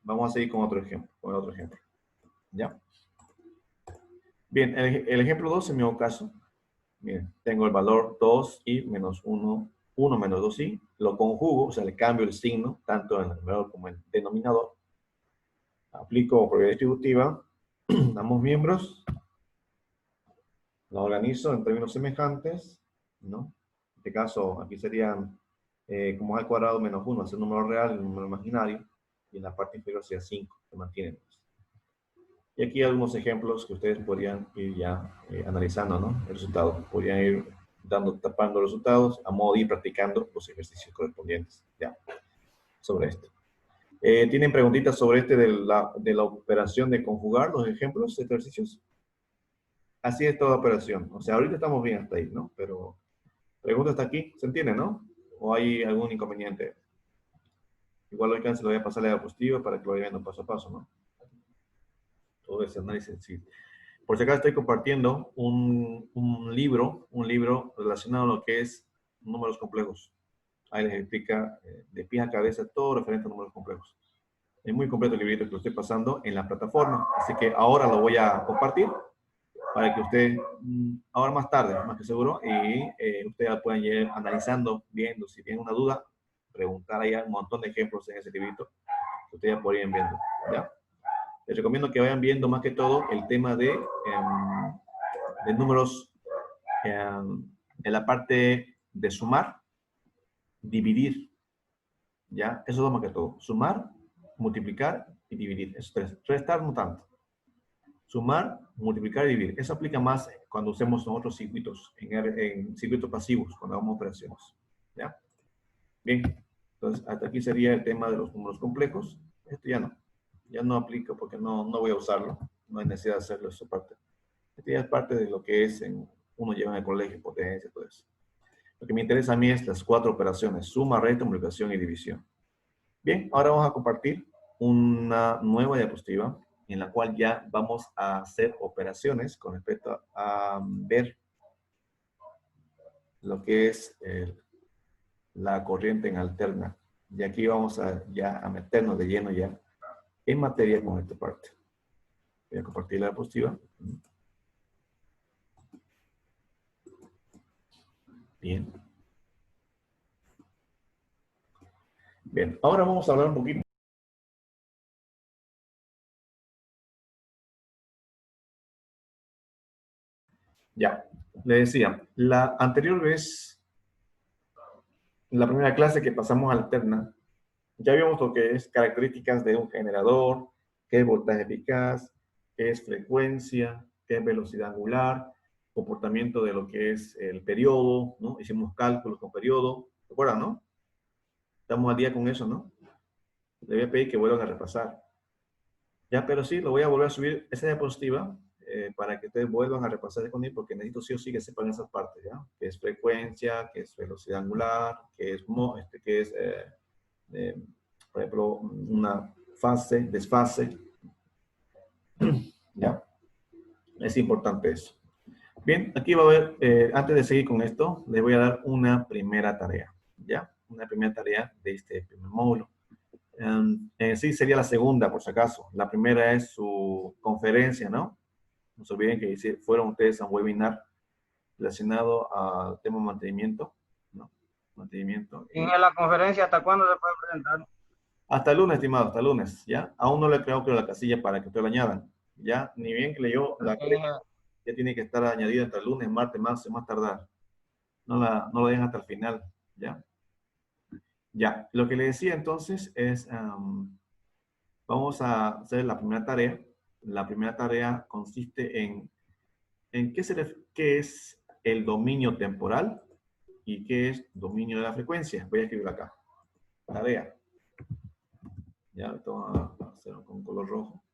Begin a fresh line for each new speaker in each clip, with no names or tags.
Vamos a seguir con otro ejemplo, ¿ya? Bien, el ejemplo 2 en mi caso, miren, tengo el valor 2i menos 1 menos 2i, lo conjugo, o sea, le cambio el signo, tanto en el numerador como en el denominador, aplico propiedad distributiva, ambos miembros, lo organizo en términos semejantes, ¿no? En este caso, aquí serían como a al cuadrado menos 1, es el número real, el número imaginario, y en la parte inferior sería 5, se mantienen. Y aquí algunos ejemplos que ustedes podrían ir ya analizando, ¿no? El resultado. Podrían ir tapando los resultados a modo de ir practicando los ejercicios correspondientes, ya, sobre esto. ¿Tienen preguntitas sobre este de la operación de conjugar los ejemplos, ejercicios? Así es toda operación. O sea, ahorita estamos bien hasta ahí, ¿no? Pero pregunta hasta aquí, ¿se entiende, no? ¿O hay algún inconveniente? Igual hoy se lo voy a pasar a la diapositiva para que lo vayan viendo paso a paso, ¿no? Todo ese análisis, sí. Por si acaso estoy compartiendo un libro relacionado a lo que es números complejos. Ahí les explica de pie a cabeza todo referente a números complejos. Es muy completo el librito que lo estoy pasando en la plataforma, así que ahora lo voy a compartir para que ustedes, ahora más tarde, más que seguro, y ustedes puedan ir analizando, viendo, si tienen una duda, preguntar ahí un montón de ejemplos en ese librito que ustedes podrían viendo, ¿ya? Les recomiendo que vayan viendo más que todo el tema de números en la parte de sumar, dividir, ¿ya? Eso es lo más que todo. Sumar, multiplicar y dividir. Eso es tres. Restar no tanto. Sumar, multiplicar y dividir. Eso aplica más cuando usemos otros circuitos, en circuitos pasivos, cuando hagamos operaciones, ¿ya? Bien, entonces hasta aquí sería el tema de los números complejos. Esto ya no aplica porque no voy a usarlo. No hay necesidad de hacerlo, esa parte. Esto ya es parte de lo que es uno lleva en el colegio, potencia, todo eso. Lo que me interesa a mí es las 4 operaciones: suma, resta, multiplicación y división. Bien, ahora vamos a compartir una nueva diapositiva en la cual ya vamos a hacer operaciones con respecto a ver lo que es la corriente en alterna. Y aquí vamos ya a meternos de lleno ya en materia con esta parte. Voy a compartir la diapositiva. Bien. Bien, ahora vamos a hablar un poquito. Ya, le decía, la anterior vez, en la primera clase que pasamos a alterna, ya vimos lo que es características de un generador, qué es voltaje eficaz, qué es frecuencia, qué es velocidad angular, comportamiento de lo que es el periodo, ¿no? Hicimos cálculos con periodo, ¿se acuerdan, no? Estamos al día con eso, ¿no? Le voy a pedir que vuelvan a repasar. Ya, pero sí, lo voy a volver a subir esa diapositiva para que ustedes vuelvan a repasar conmigo, porque necesito sí o sí que sepan esas partes, ¿ya? Que es frecuencia, que es velocidad angular, que es, por ejemplo, una fase, desfase, ¿ya? Es importante eso. Bien, aquí va a haber, antes de seguir con esto, les voy a dar una primera tarea, ¿ya? Una primera tarea de este primer módulo. Sí, sería la segunda, por si acaso. La primera es su conferencia, ¿no? No se olviden que fueron ustedes a un webinar relacionado al tema mantenimiento, ¿no? Mantenimiento.
¿Y en la conferencia hasta cuándo se puede presentar?
Hasta el lunes, estimado, hasta el lunes, ¿ya? Aún no le creo que la casilla para que ustedes la añadan, ¿ya? Ni bien que leyó la ya tiene que estar añadida hasta el lunes, martes, más tardar. No la dejen hasta el final, ¿ya? Ya, lo que le decía entonces es, vamos a hacer la primera tarea. La primera tarea consiste en qué es el dominio temporal y qué es dominio de la frecuencia. Voy a escribir acá. Tarea. Ya, esto vamos a hacerlo con color rojo.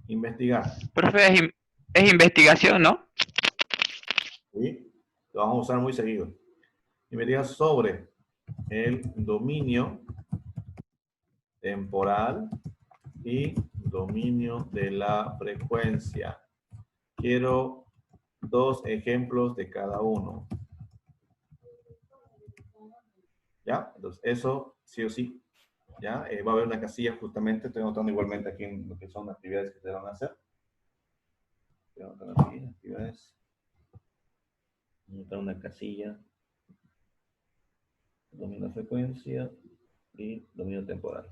Investigar.
Profe, es investigación, ¿no?
¿Sí? Lo vamos a usar muy seguido. Investigar sobre el dominio temporal y dominio de la frecuencia. Quiero 2 ejemplos de cada uno. ¿Ya? Entonces, eso sí o sí ¿Ya? Va a haber una casilla justamente, estoy anotando igualmente aquí en lo que son actividades que se van a hacer. Estoy anotando aquí, actividades. Anotar una casilla. Dominio de frecuencia y dominio temporal.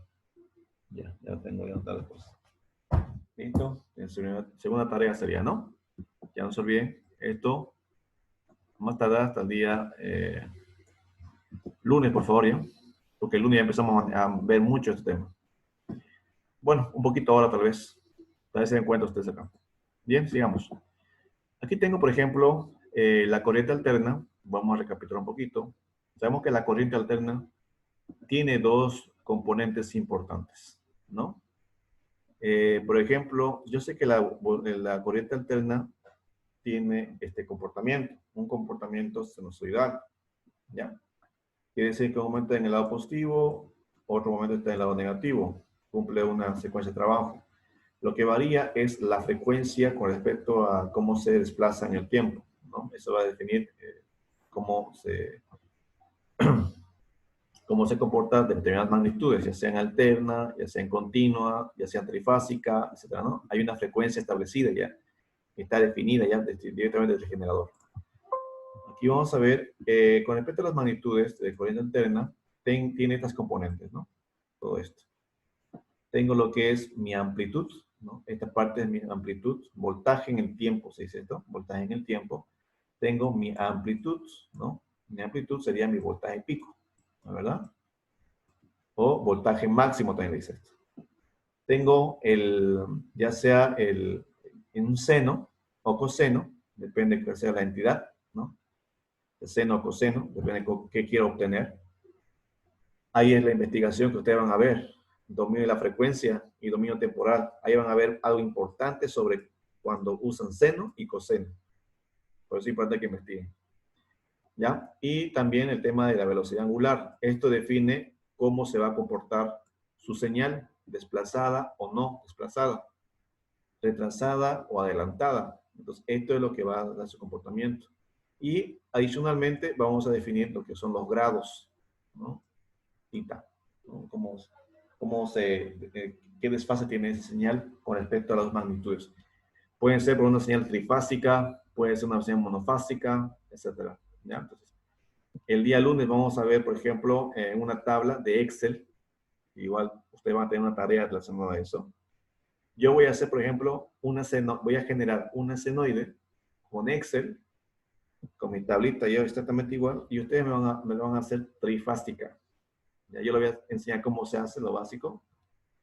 Ya tengo que anotar después. Listo. Segunda tarea sería, ¿no? Ya no se olviden, esto más tarde hasta el día lunes, por favor, ¿ya? Porque el lunes ya empezamos a ver mucho este tema. Bueno, un poquito ahora tal vez. Tal vez se den cuenta ustedes acá. Bien, sigamos. Aquí tengo, por ejemplo, la corriente alterna. Vamos a recapitular un poquito. Sabemos que la corriente alterna tiene dos componentes importantes, ¿no? Por ejemplo, yo sé que la corriente alterna tiene este comportamiento, un comportamiento sinusoidal, ¿ya? Quiere decir que un momento en el lado positivo, otro momento está en el lado negativo, cumple una secuencia de trabajo. Lo que varía es la frecuencia con respecto a cómo se desplaza en el tiempo, ¿no? Eso va a definir cómo se comporta de determinadas magnitudes, ya sean alterna, ya sean continua, ya sean trifásica, etc., ¿no? Hay una frecuencia establecida ya, está definida ya directamente desde el generador. Aquí vamos a ver, con respecto a las magnitudes de corriente alterna, tiene estas componentes, ¿no? Todo esto. Tengo lo que es mi amplitud, ¿no? Esta parte es mi amplitud, voltaje en el tiempo, se dice esto, voltaje en el tiempo. Tengo mi amplitud, ¿no? Mi amplitud sería mi voltaje pico, ¿no? ¿Verdad? O voltaje máximo también dice esto. Tengo ya sea en un seno o coseno, depende de cuál sea la entidad, ¿no? El seno o coseno, depende de qué quiero obtener. Ahí es la investigación que ustedes van a ver, dominio de la frecuencia y dominio temporal. Ahí van a ver algo importante sobre cuando usan seno y coseno. Por eso es importante que investiguen. ¿Ya? Y también el tema de la velocidad angular. Esto define cómo se va a comportar su señal, desplazada o no desplazada, retrasada o adelantada. Entonces, esto es lo que va a dar su comportamiento. Y adicionalmente vamos a definir lo que son los grados, ¿no? Theta, ¿no? Qué desfase tiene esa señal con respecto a las magnitudes. Pueden ser por una señal trifásica, puede ser una señal monofásica, etc. ¿Ya? Entonces, el día lunes vamos a ver, por ejemplo, una tabla de Excel. Igual ustedes van a tener una tarea relacionada a eso. Yo voy a hacer, por ejemplo, voy a generar una senoide con Excel, con mi tablita yo exactamente igual, y ustedes me lo van a hacer trifásica. Ya yo les voy a enseñar cómo se hace lo básico,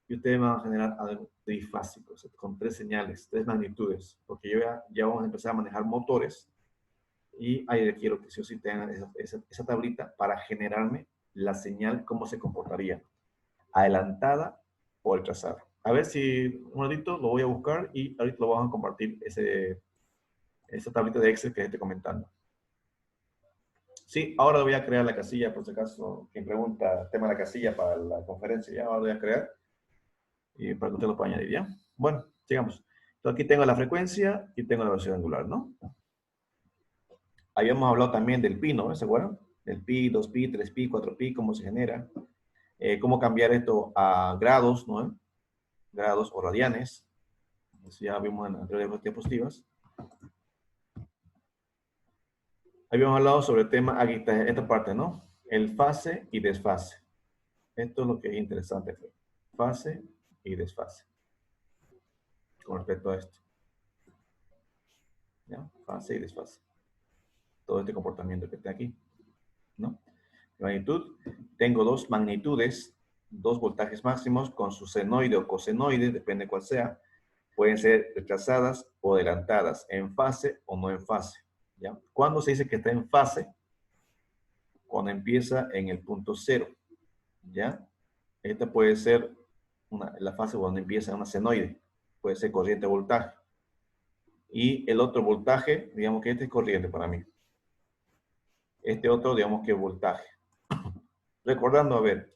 y ustedes van a generar algo trifásico, o sea, con 3 señales, 3 magnitudes, porque ya vamos a empezar a manejar motores, y ahí quiero que sí o sí tengan esa tablita para generarme la señal, cómo se comportaría, adelantada o retrasada. A ver si un ratito lo voy a buscar y ahorita lo vamos a compartir, esa tablita de Excel que estoy comentando. Sí, ahora voy a crear la casilla, por si acaso, quien pregunta tema de la casilla para la conferencia, ya ahora voy a crear y para que usted lo pueda añadir, ¿ya? Bueno, sigamos. Entonces aquí tengo la frecuencia y tengo la velocidad angular, ¿no? Habíamos hablado también del pi, ¿no? ¿Se acuerdan? Del pi, 2pi, 3pi, 4pi, cómo se genera. Cómo cambiar esto a grados, ¿no? Grados o radianes. Eso ya vimos en las anteriores diapositivas. Habíamos hablado sobre el tema, aquí está esta parte, ¿no? El fase y desfase. Esto es lo que es interesante. Fase y desfase. Con respecto a esto. ¿Ya? Fase y desfase. Todo este comportamiento que está aquí, ¿no? Magnitud. Tengo 2 magnitudes, 2 voltajes máximos con su senoide o cosenoide, depende cuál sea. Pueden ser retrasadas o adelantadas, en fase o no en fase. ¿Ya? ¿Cuándo se dice que está en fase? Cuando empieza en el punto 0. ¿Ya? Esta puede ser la fase cuando empieza una senoide. Puede ser corriente voltaje. Y el otro voltaje, digamos que este es corriente para mí. Este otro, digamos que es voltaje. Recordando, a ver,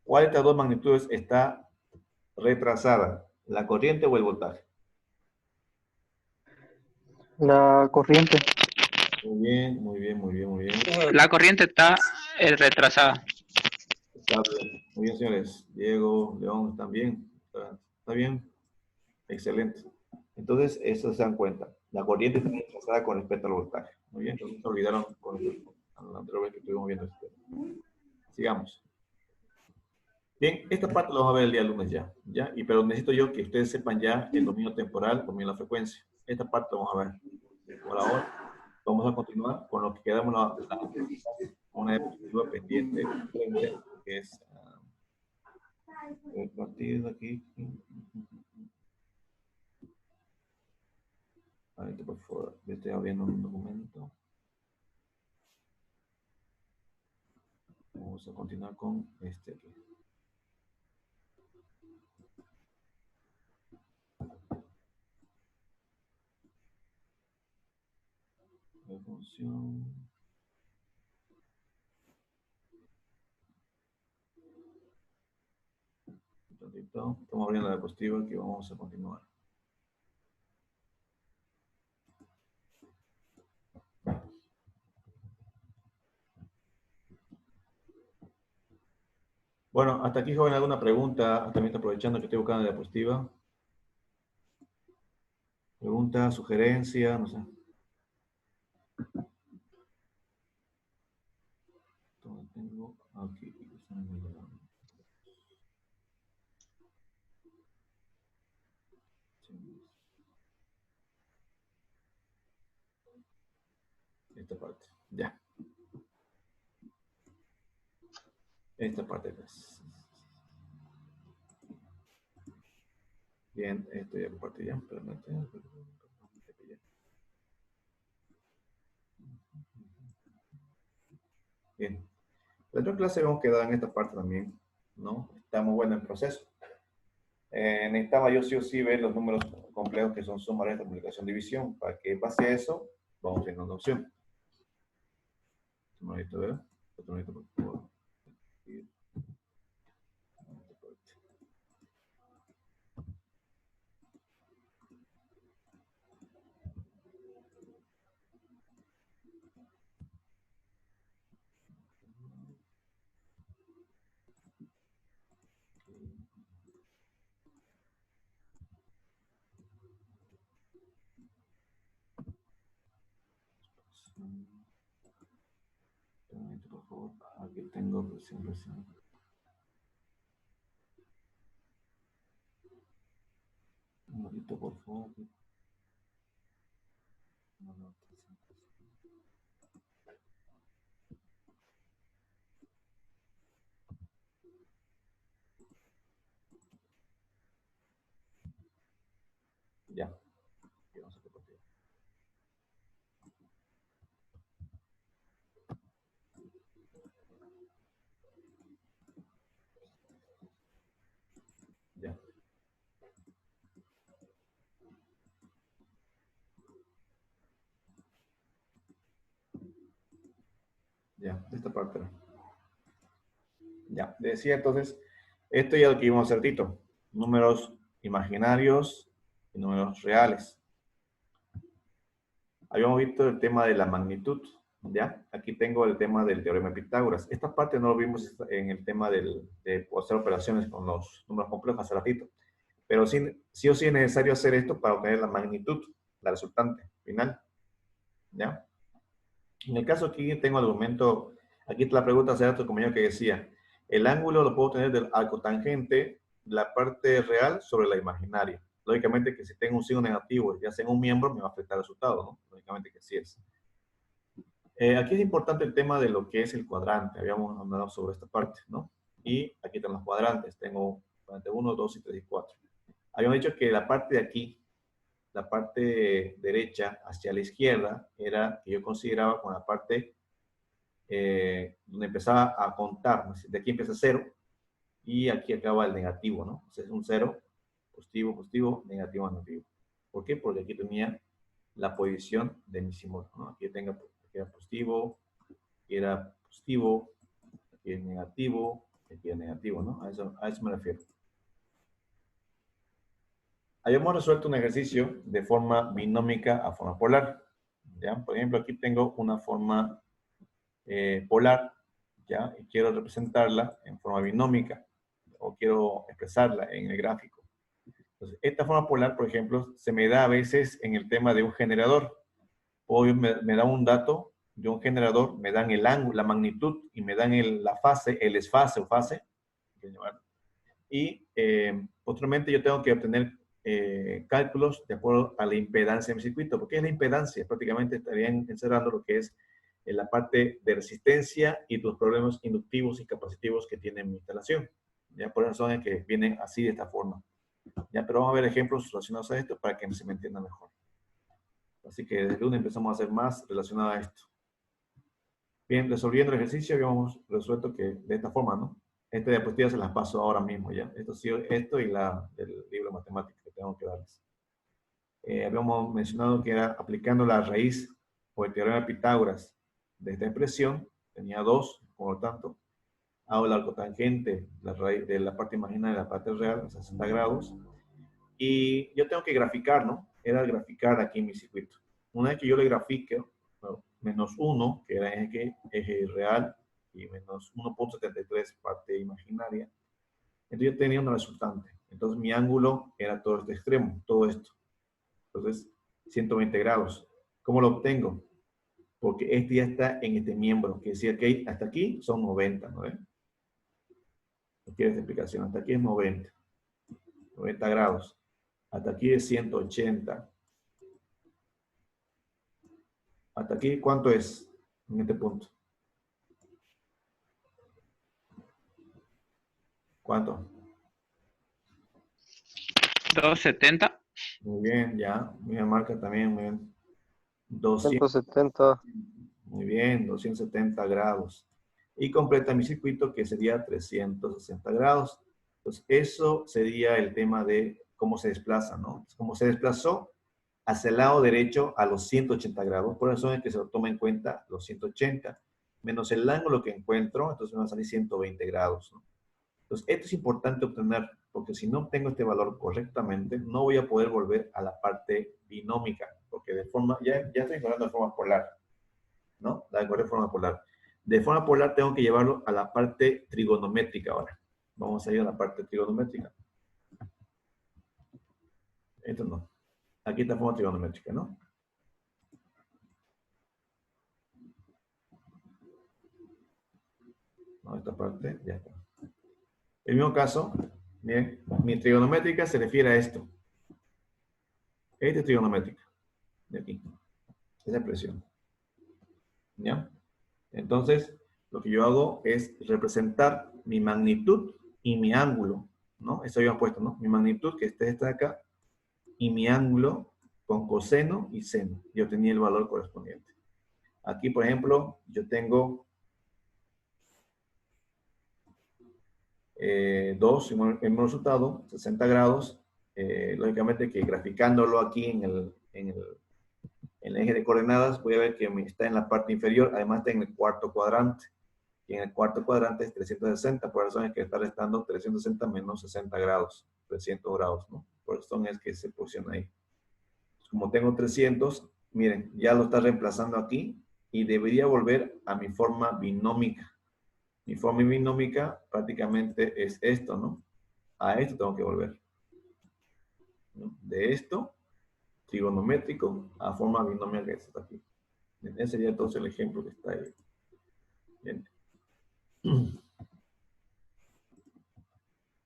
¿cuál de estas 2 magnitudes está retrasada? ¿La corriente o el voltaje?
La corriente.
Muy bien, muy bien, muy bien, muy bien.
La corriente está retrasada.
Está bien. Muy bien, señores. Diego, León, ¿están bien? ¿Está bien? Excelente. Entonces, eso se dan cuenta. La corriente está trazada con respecto al voltaje. Muy bien, entonces se olvidaron con la anterior vez que estuvimos viendo esto. Sigamos. Bien, esta parte la vamos a ver el día lunes ya. Pero necesito yo que ustedes sepan ya el dominio temporal, el dominio de la frecuencia. Esta parte la vamos a ver. Por ahora, vamos a continuar con lo que quedamos una diapositiva pendiente, que es el partido aquí. Ahorita, por favor, estoy abriendo un documento. Vamos a continuar con este aquí. La función. Un tantito. Estamos abriendo la diapositiva que vamos a continuar. Bueno, hasta aquí, joven, ¿alguna pregunta? También aprovechando que estoy buscando la diapositiva. Pregunta, sugerencia, no sé. Tengo aquí. Esta parte, ya. Esta parte es. Bien, esto ya parte ya. Bien. La otra clase hemos quedado en esta parte también, ¿no? Estamos bueno en proceso. Necesitaba yo sí o sí ver los números complejos que son suma, resta, multiplicación, división, para que en base a eso vamos teniendo una opción. Un momento, ¿verdad? Otro momento, por favor. Por favor, aquí tengo presión. Un momento, por favor. Ya. Ya. Ya, esta parte. Ya, decía entonces, esto ya lo que vimos hace ratito. Números imaginarios y números reales. Habíamos visto el tema de la magnitud, ¿ya? Aquí tengo el tema del teorema de Pitágoras. Esta parte no lo vimos en el tema de hacer operaciones con los números complejos hace ratito. Pero sí o sí es necesario hacer esto para obtener la magnitud, la resultante final, ¿ya? En el caso aquí tengo el argumento, aquí la pregunta hace rato, como yo que decía, el ángulo lo puedo obtener del arco tangente, la parte real sobre la imaginaria. Lógicamente que si tengo un signo negativo, ya sea en un miembro, me va a afectar el resultado, ¿no? Lógicamente que sí es. Aquí es importante el tema de lo que es el cuadrante. Habíamos hablado sobre esta parte, ¿no? Y aquí están los cuadrantes. Tengo cuadrante 1, 2, y 3 y 4. Habíamos dicho que la parte de aquí, la parte derecha hacia la izquierda, era que yo consideraba con la parte donde empezaba a contar. De aquí empieza 0 y aquí acaba el negativo, ¿no? O sea, es un 0, positivo, positivo, negativo, negativo. ¿Por qué? Porque aquí tenía la posición de mi símbolo, ¿no? Aquí era positivo, aquí era positivo, aquí es negativo, aquí es negativo, ¿no? A eso me refiero. Habíamos resuelto un ejercicio de forma binómica a forma polar, ¿ya? Por ejemplo, aquí tengo una forma polar. ¿ya? Y quiero representarla en forma binómica, o quiero expresarla en el gráfico. Entonces, esta forma polar, por ejemplo, se me da a veces en el tema de un generador. Hoy me da un dato de un generador, me dan el ángulo, la magnitud, y me dan la fase, el desfase o fase. Y posteriormente yo tengo que obtener cálculos de acuerdo a la impedancia de mi circuito. ¿Por qué es la impedancia? Prácticamente estarían encerrando lo que es la parte de resistencia y los problemas inductivos y capacitivos que tiene mi instalación. Ya por eso es que vienen así de esta forma. Ya, pero vamos a ver ejemplos relacionados a esto para que se me entienda mejor. Así que desde el lunes empezamos a hacer más relacionado a esto. Bien, resolviendo el ejercicio habíamos resuelto que de esta forma, ¿no? Esta diapositiva se las paso ahora mismo ya. Esto y el libro de matemáticas que tengo que darles. Habíamos mencionado que era aplicando la raíz o el teorema de Pitágoras de esta expresión. Tenía 2, por lo tanto, hago la arcotangente, la raíz de la parte imaginaria de la parte real, 60 grados. Y yo tengo que graficar, ¿no? Era graficar aquí mi circuito. Una vez que yo le grafique, bueno, menos 1, que era eje real, y menos 1.73 parte imaginaria. Entonces yo tenía una resultante. Entonces mi ángulo era todo este extremo, todo esto. Entonces, 120 grados. ¿Cómo lo obtengo? Porque este ya está en este miembro, que decía que hasta aquí son 90, ¿no ven? No quiero esta explicación. Hasta aquí es 90. 90 grados. Hasta aquí es 180. Hasta aquí, ¿cuánto es en este punto? ¿Cuánto?
270.
Muy bien, ya. Mira, marca también, muy bien. 200.
170.
Muy bien, 270 grados. Y completa mi circuito, que sería 360 grados. Entonces, eso sería el tema de cómo se desplaza, ¿no? Cómo se desplazó hacia el lado derecho a los 180 grados. Por eso es que se lo toma en cuenta los 180, menos el ángulo que encuentro, entonces me va a salir 120 grados, ¿no? Entonces, esto es importante obtener, porque si no obtengo este valor correctamente, no voy a poder volver a la parte binómica, porque de forma, ya estoy hablando de forma polar, ¿no? La de forma polar. De forma polar tengo que llevarlo a la parte trigonométrica ahora. Vamos a ir a la parte trigonométrica. Esto no. Aquí está forma trigonométrica, ¿no? No, esta parte, ya está. El mismo caso, bien, mi trigonométrica se refiere a esto. Esta es trigonométrica. De aquí. Esa expresión. ¿Ya? Entonces, lo que yo hago es representar mi magnitud y mi ángulo, ¿no? Eso habíamos puesto, ¿no? Mi magnitud, que está acá, y mi ángulo con coseno y seno. Yo tenía el valor correspondiente. Aquí, por ejemplo, yo tengo 2 en el resultado, 60 grados. Lógicamente que graficándolo aquí en el eje de coordenadas, voy a ver que está en la parte inferior, además está en el cuarto cuadrante. Y en el cuarto cuadrante es 360, por eso es que está restando 360 menos 60 grados, 300 grados, ¿no? Por eso es que se posiciona ahí. Como tengo 300, miren, ya lo está reemplazando aquí y debería volver a mi forma binómica. Mi forma binómica prácticamente es esto, ¿no? A esto tengo que volver, ¿no? De esto, trigonométrico, a forma binomial que está aquí. Ese sería entonces el ejemplo que está ahí. Bien.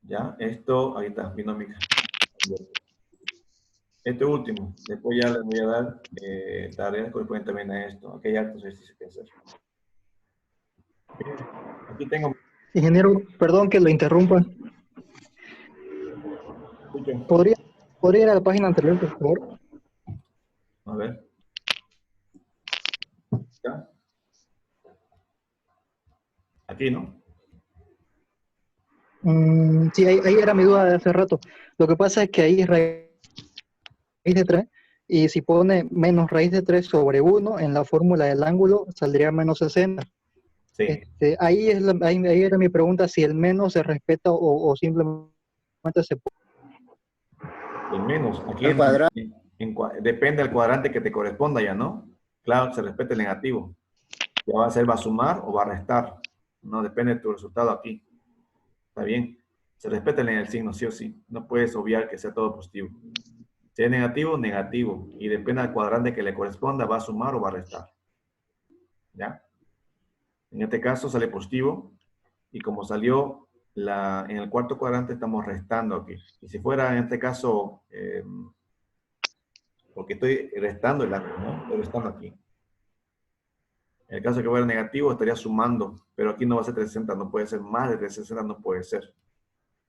Ya, esto, ahí está, binómica. Este último, después ya les voy a dar tareas correspondientes también a esto. Aquí hay hartos ejercicios que hacer. Bien, aquí tengo.
Ingeniero, perdón que lo interrumpa.
Escucho.
¿Podría ir a la página anterior, por favor?
A ver. ¿Ya? Aquí, ¿no?
Sí, ahí era mi duda de hace rato. Lo que pasa es que ahí es raíz de 3, y si pone menos raíz de 3 sobre 1, en la fórmula del ángulo saldría menos 60.
Sí.
Ahí era mi pregunta, si el menos se respeta o simplemente se pone.
El menos. Aquí
El cuadrado.
depende del cuadrante que te corresponda ya, ¿no? Claro, se respeta el negativo. Ya va a ser, va a sumar o va a restar. No depende de tu resultado aquí. Está bien. Se respeta el signo, sí o sí. No puedes obviar que sea todo positivo. Si es negativo, negativo. Y depende del cuadrante que le corresponda, va a sumar o va a restar. ¿Ya? En este caso sale positivo. Y como salió en el cuarto cuadrante, estamos restando aquí. Y si fuera en este caso, porque estoy restando el ángulo, ¿no? Estoy restando aquí. En el caso que fuera negativo, estaría sumando. Pero aquí no va a ser 360, no puede ser más de 360, no puede ser.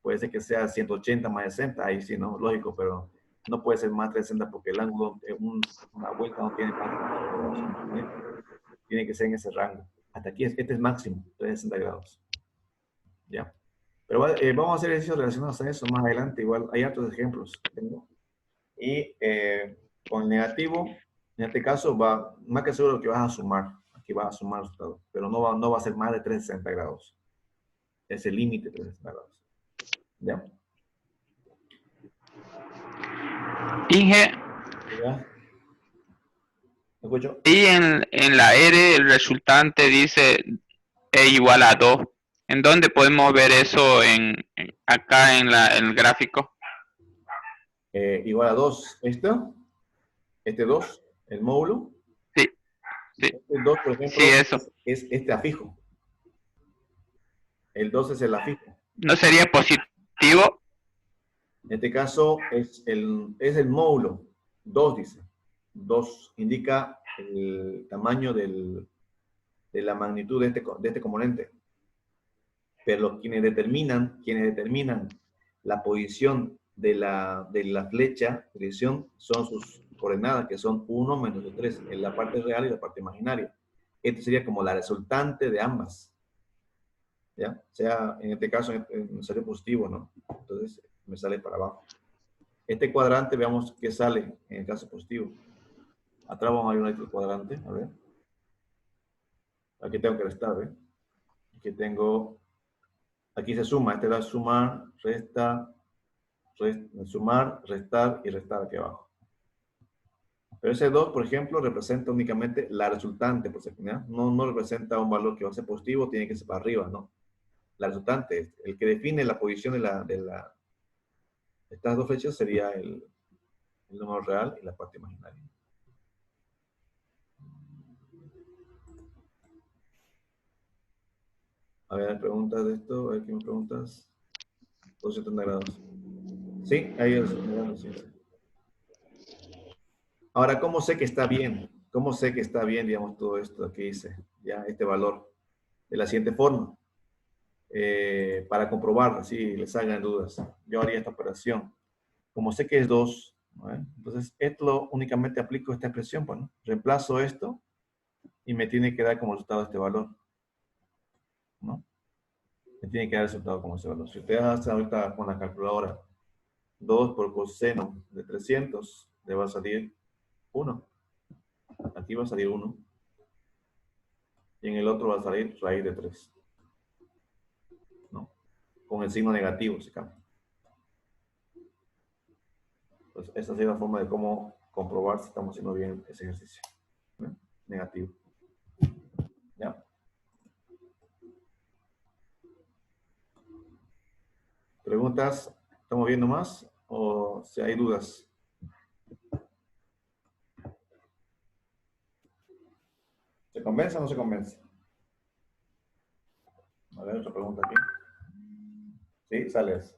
Puede ser que sea 180 más 60, ahí sí, ¿no? Lógico, pero no puede ser más 360 porque el ángulo, una vuelta no tiene más. ¿Eh? Tiene que ser en ese rango. Hasta aquí, este es máximo, 360 grados. ¿Ya? Pero vamos a hacer ejercicios relacionados a eso más adelante. Igual hay otros ejemplos que tengo. Y con el negativo, en este caso, más que seguro que vas a sumar. Aquí vas a sumar el resultado. Pero no va a ser más de 360 grados. Es el límite de 360 grados. ¿Ya?
Inge,
¿Ya? ¿Me escucho?
y en la R el resultante dice E igual a 2. ¿En dónde podemos ver eso acá en el gráfico?
Igual a 2. Este 2, el módulo.
Sí, sí,
Este 2, por
sí,
ejemplo,
eso.
es este afijo. El 2 es el afijo.
¿No sería positivo?
En este caso es el módulo. 2 dice. 2 indica el tamaño de la magnitud de este componente. Pero quienes determinan la posición de la flecha, dirección, son sus coordenadas, que son 1 menos 3, en la parte real y la parte imaginaria. Esto sería como la resultante de ambas. ¿Ya? O sea, en este caso me sale positivo, ¿no? Entonces me sale para abajo. Este cuadrante, veamos qué sale en el caso positivo. Atrás vamos a ir a otro cuadrante, a ver. Aquí tengo que restar, ¿ves? Aquí se suma, este da sumar, sumar, restar y restar aquí abajo. Pero ese 2, por ejemplo, representa únicamente la resultante, por ejemplo, no representa un valor que va a ser positivo, tiene que ser para arriba, ¿no? La resultante, el que define la posición de estas dos flechas sería el número real y la parte imaginaria. A ver, preguntas de esto, a ver qué me preguntas. 270 grados. Sí, ahí es. Ahora, ¿cómo sé que está bien? ¿Cómo sé que está bien, digamos, todo esto que hice? Ya, este valor. De la siguiente forma. Para comprobar, así les hagan dudas. Yo haría esta operación. Como sé que es 2, ¿no? Entonces, esto únicamente aplico esta expresión. Bueno, reemplazo esto y me tiene que dar como resultado este valor. ¿No? Me tiene que dar el resultado como ese valor. Si ustedes hacen ahorita con la calculadora 2 por coseno de 300, le va a salir 1. Aquí va a salir 1. Y en el otro va a salir raíz de 3. ¿No? Con el signo negativo se cambia. Pues esa sería la forma de cómo comprobar si estamos haciendo bien ese ejercicio. ¿No? Negativo. ¿Ya? ¿Preguntas? ¿Estamos viendo más? ¿O si hay dudas? ¿Se convence o no se convence? A ver, otra pregunta aquí. Sí, sales.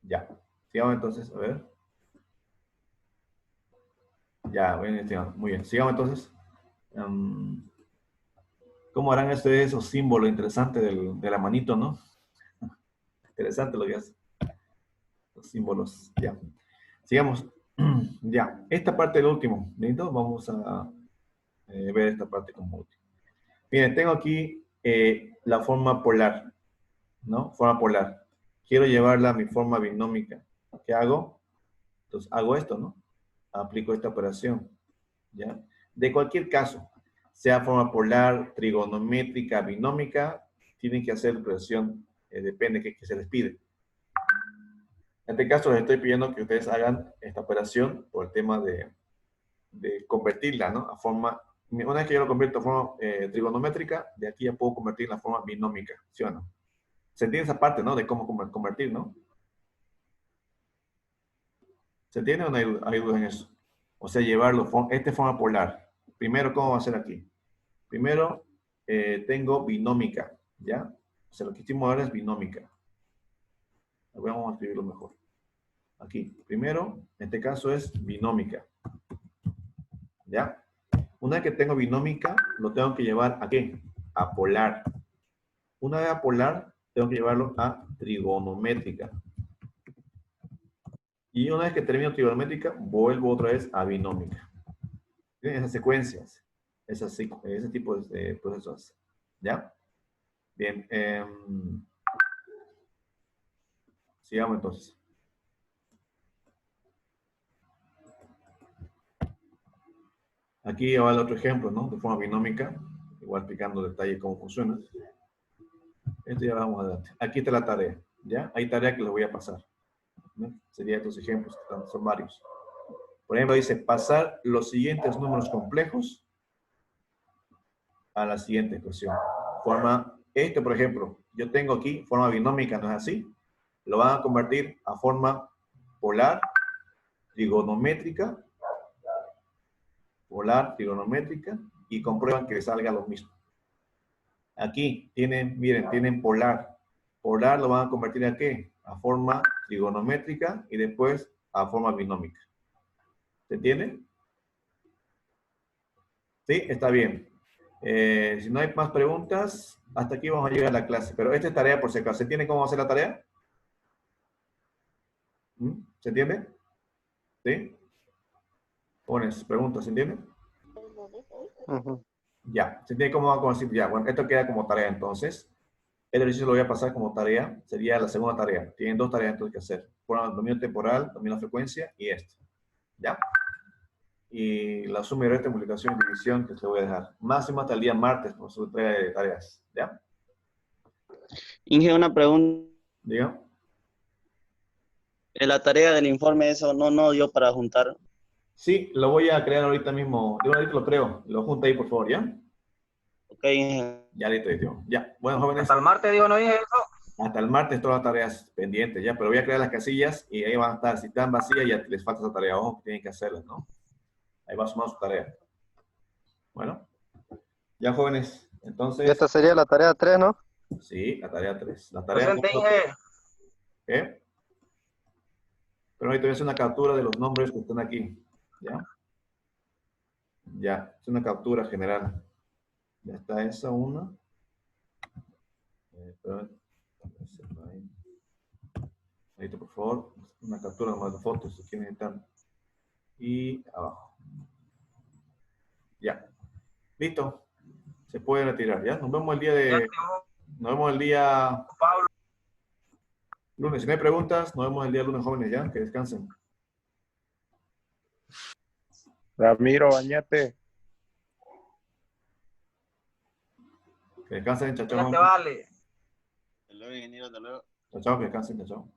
Ya. Sigamos entonces, a ver. Ya, bien, estimado. Muy bien. Sigamos entonces. ¿Cómo harán esos símbolos interesantes de la manito, no? Interesante lo que hace. Los símbolos. Ya. Sigamos. Ya. Esta parte del último. ¿Listo? Vamos a ver esta parte como último. Miren, tengo aquí la forma polar. ¿No? Forma polar. Quiero llevarla a mi forma binómica. ¿Qué hago? Entonces hago esto, ¿no? Aplico esta operación. ¿Ya? De cualquier caso, sea forma polar, trigonométrica, binómica, tienen que hacer operación, depende de qué se les pide. En este caso les estoy pidiendo que ustedes hagan esta operación por el tema de convertirla, ¿no? A forma Una vez que yo lo convierto en forma trigonométrica, de aquí ya puedo convertir en la forma binómica, ¿sí o no? Se entiende esa parte, ¿no? De cómo convertir, ¿no? ¿Se entiende o no hay dudas en eso? O sea, llevarlo, esta es forma polar. Primero, ¿cómo va a ser aquí? Primero, tengo binómica, ¿ya? O sea, lo que hicimos ahora es binómica. Vamos a escribirlo mejor. Aquí, primero, en este caso es binómica. ¿Ya? Una vez que tengo binómica, lo tengo que llevar ¿a qué? A polar. Una vez a polar, tengo que llevarlo a trigonométrica. Y una vez que termino trigonométrica, vuelvo otra vez a binómica. ¿Tienen esas secuencias? Ese tipo de procesos. ¿Ya? Bien. Sigamos entonces. Aquí va el otro ejemplo, ¿no? De forma binómica. Igual explicando detalle cómo funciona. Esto ya vamos adelante. Aquí está la tarea. ¿Ya? Hay tarea que les voy a pasar. ¿No? Serían estos ejemplos, que son varios. Por ejemplo, dice pasar los siguientes números complejos a la siguiente ecuación. Forma, este por ejemplo, yo tengo aquí forma binómica, ¿no es así? Lo van a convertir a forma polar, trigonométrica, y comprueban que les salga lo mismo. Aquí tienen, miren, tienen polar. Polar lo van a convertir a ¿qué? A forma trigonométrica y después a forma binómica. ¿Se entiende? Sí, está bien. Si no hay más preguntas, hasta aquí vamos a llegar a la clase. Pero esta es tarea por si acaso. ¿Se entiende cómo va a ser la tarea? ¿Se entiende? ¿Sí? Pones preguntas, ¿se entiende? Ya, ¿se entiende cómo va a decir? Ya, bueno, esto queda como tarea entonces. El ejercicio lo voy a pasar como tarea. Sería la segunda tarea. Tienen dos tareas entonces que hacer. Dominio temporal, dominio de frecuencia y esto. ¿Ya? Y la suma y resta, multiplicación y división que te voy a dejar. Máximo hasta el día martes por su entrega de tareas. ¿Ya?
Inge, una pregunta.
Diga.
En la tarea del informe eso no dio para juntar.
Sí, lo voy a crear ahorita mismo. De una vez lo creo. Lo junta ahí, por favor, ¿ya?
Ok, Inge.
Ya, listo. Ya. Bueno, jóvenes.
Hasta el martes, digo, no dije eso.
Hasta el martes todas las tareas pendientes, ¿ya? Pero voy a crear las casillas y ahí van a estar. Si están vacías, ya les falta esa tarea. Ojo, tienen que hacerlas, ¿no? Ahí va sumando su tarea. Bueno. Ya, jóvenes. Entonces.
Y esta sería la tarea 3, ¿no?
Sí, la tarea 3. La tarea
Presente, Inge.
¿Qué? Pero ahorita voy a hacer una captura de los nombres que están aquí. ¿Ya? Ya. Es una captura general. Ya está esa una. Ahí, por favor. Una captura más de fotos si quieren estar. Y abajo. Ya. Listo. Se puede retirar, ¿ya? Nos vemos el día de... Nos vemos el día...
Pablo.
Lunes. Si no hay preguntas, nos vemos el día lunes, jóvenes, ¿ya? Que descansen.
Ramiro, bañate.
Que descansen, chao, chao.
Ya te vale.
Hasta luego, ingeniero, hasta luego.
Chao, chao, que descansen, chao.